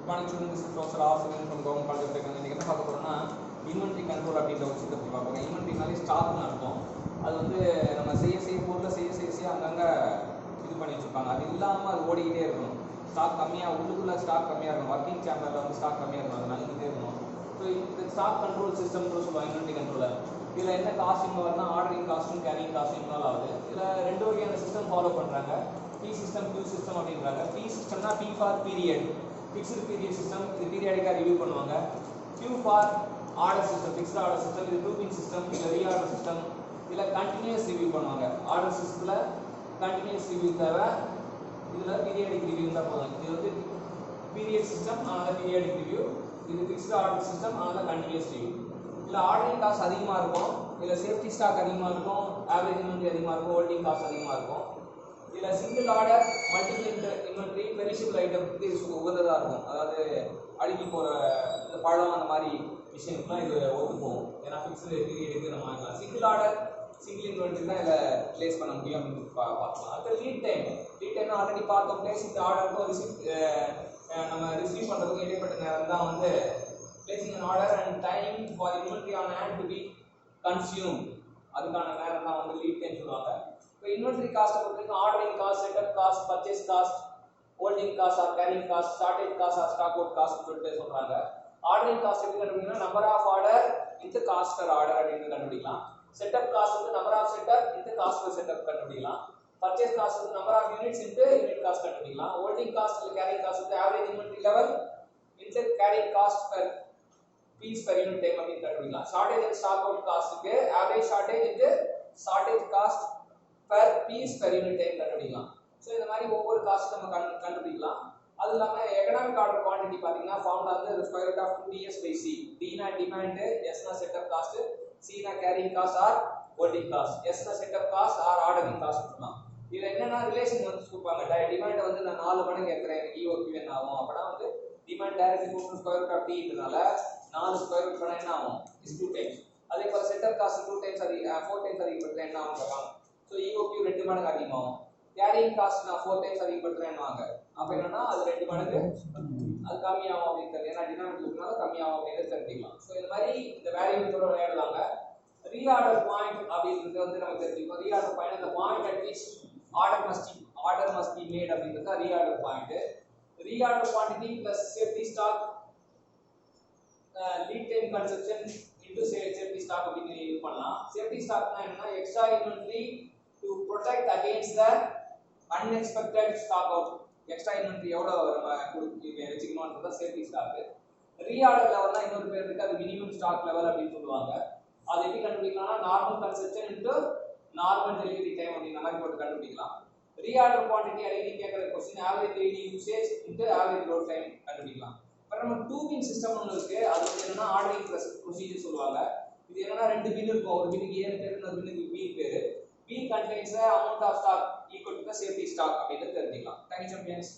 Morning students, this is Professor R. from Government Polytechnic. இன்னைக்கு என்ன பார்க்க போறோம்னா இன்வென்டரி கண்ட்ரோல் அப்படின்ற ஒரு விஷயத்தை பார்க்க போறோம். இன்வென்டரினாலே ஸ்டாக்னு அர்த்தம். அது வந்து நம்ம செய்ய பொருளை செய்ய அங்கங்கே இது பண்ணி வச்சுருப்பாங்க. அது இல்லாமல் அது ஓடிக்கிட்டே இருக்கணும். ஸ்டாக் கம்மியாக உள்ளுக்குள்ள ஸ்டாக் கம்மியாக இருக்கணும். ஒர்க்கிங் சேம்பரில் வந்து ஸ்டாக் கம்மியாக இருக்கணும். அது நகர்ந்துகிட்டே இருக்கணும். ஸோ இந்த ஸ்டாக் கண்ட்ரோல் சிஸ்டம் சொல்லுவாங்க இன்வென்டரி கண்ட்ரோலர். இதில் என்ன காஸ்டிங் வரும்னா ஆர்டரிங் காஸ்ட்டும் கேரிங் காஸ்ட்டும் இன்வால்வ் ஆகுது. இதில் ரெண்டு வகையான சிஸ்டம் ஃபாலோ பண்ணுறாங்க. P system, Q system அப்படின்றாங்க. P systemனா P for period, fixed period system, இது பீரியாடிக்கா ரிவ்யூ பண்ணுவாங்க. Q for order system, fixed order system, இது grouping system, இது reorder system, இதுல continuous review பண்ணுவாங்க. order systemல continuous review தேவை, இதுல periodic review தான் போதும். இது வந்து period system, அதனால periodic review, இது fixed order system, அதனால continuous review. இதுல ordering cost அதிகமா இருக்கும், இதுல safety stock அதிகமா இருக்கும், average inventory அதிகமா இருக்கும், holding cost அதிகமா இருக்கும். இதுல single order multiple inventory perishable ஐட்டம்க்கு உகந்ததா இருக்கும். அதாவது அழுகி போற இந்த பழம் அந்த மாதிரி விஷயம்லாம் இது ஒத்து போகும். ஏன்னா ஃபிக்ஸ்டு பீரியடுக்கு நம்ம வாங்கலாம். சிங்கிள் ஆர்டர் சிங்கிள் இன்வென்டரி தான் இதில் பிளேஸ் பண்ண முடியும் அப்படின்னு பார்க்கலாம். அடுத்து லீட் டைம் ஆல்ரெடி பார்த்தோம். பிளேஸ் இந்த ஆர்டருக்கும் நம்ம ரிசீவ் பண்ணுறதுக்கும் இடைப்பட்ட நேரம் தான் வந்து placing an order and time for inventory on hand to be consume, அதுக்கான நேரம் தான் வந்து லீட் டைம் சொல்லுவாங்க. Inventory cost பொறுத்தவரைக்கும் ordering cost, setup cost, purchase cost, holding cost or carrying cost, shortage cost or stock out cost சொல்லிட்டு சொல்றாங்க. Ordering cost எப்படி கண்டுபிடிக்கணும்? Number of order into cost per order அப்படின்னு கண்டுபிடிக்கலாம். செட்டப் காஸ்ட் வந்து number of setup into cost per setup கண்டுபிடிக்கலாம். Purchase cost வந்து number of units into unit cost கண்டுபிடிக்கலாம். ஹோல்டிங் காஸ்ட் இல்ல கேரிங் காஸ்ட் வந்து average inventory level into carrying cost per piece per unit time அப்படின்னு கண்டுபிடிக்கலாம். Shortage and stock out காஸ்ட்க்கு average shortage into shortage cost per piece per unit time கண்டுபிடிக்கலாம். So இந்த மாதிரி ஒவ்வொரு காஸ்ட் நம்ம கண்டுபிடிக்கலாம். அது இல்லாமல் எக்கனாமிக் ஆர்டர் குவான்டிட்டி பார்த்தீங்கன்னா ஃபார்முலா வந்து square root of 2ds by c. d-னா டிமாண்ட், s-னா செட்டப் காஸ்ட், c-னா carrying cost or holding cost, s-னா setup cost or ordering cost சொல்லலாம். இதில் என்னென்னா ரிலேஷன் வந்து கொடுப்பாங்க. டிமாண்டை வந்து நான் 4 மடங்கு ஏற்கிறேன், எனக்கு EOQ என்ன ஆகும் அப்படின்னா வந்து demand direct equal square root of t-ன்றனால 4 ஸ்கொயர் ரூட் பண்ணால் என்ன ஆகும்? Is 2 times. அதே போல் செட்டப் காஸ்ட் 4 டைம்ஸ் அதிகப்படுத்தினா என்ன ஆகும் கேட்பாங்க. ஸோ EOQ 2 மடங்கு அதிகமாகும். கேரிங் காஸ்ட் நான் 4 டைம்ஸ் அதிகப்படுத்துறேன்னுவாங்க. அப்போ என்னன்னா அது 2 மடங்கு அது கம்மியாகும் அப்படின்றது. ஏன்னா டினாமினேட்டர்னால கம்மியாகும் அப்படின்னு தெரிஞ்சுக்கலாம். ஸோ இந்த மாதிரி இந்த வேரியபிளோட விளையாடுவாங்க. ரீஆர்டர் பாயிண்ட் அப்படின்றது வந்து நம்ம தெரிஞ்சுக்கணும். ரீஆர்டர் பாயிண்ட் அந்த point at which order must be made அப்படின்றது தான் reorder point. Reorder quantity plus safety stock lead time consumption into safety stock அப்படின்னு யூஸ் பண்ணலாம். சேஃப்டி ஸ்டாக்னா என்னன்னா extra inventory to protect against the unexpected stock out. Extra inventory எவ்வளவு நம்ம வச்சுக்கணும்ன்றத safety stock. Reorder லெவல்னா இன்னொரு பேர் இருக்கு, அது மினிமம் ஸ்டாக் லெவல் அப்படின்னு சொல்லுவாங்க. அது எப்படி கண்டுபிடிக்கலாம்னா normal consumption into normal delivery time அப்படிங்கிற மாதிரி போட்டு கண்டுபிடிக்கலாம். ரீஆர்டர் குவான்டிட்டி அடிக்கடி கேட்குற question average daily usage into average lead time கண்டுபிடிக்கலாம். அப்புறம் நம்ம 2 பின் சிஸ்டம் ஒன்று இருக்கு. அது வந்து என்னன்னா ஆர்டரிங் ப்ரொசீஜர் சொல்லுவாங்க. இது என்னன்னா 2 பின் இருக்கும். ஒரு பின்னுக்கு A பேர், இன்னொரு பின்னுக்கு B பேர். B contains the amount of stock equal to the safety stock அப்படின்னு தெரிஞ்சுக்கலாம். Thank you champions.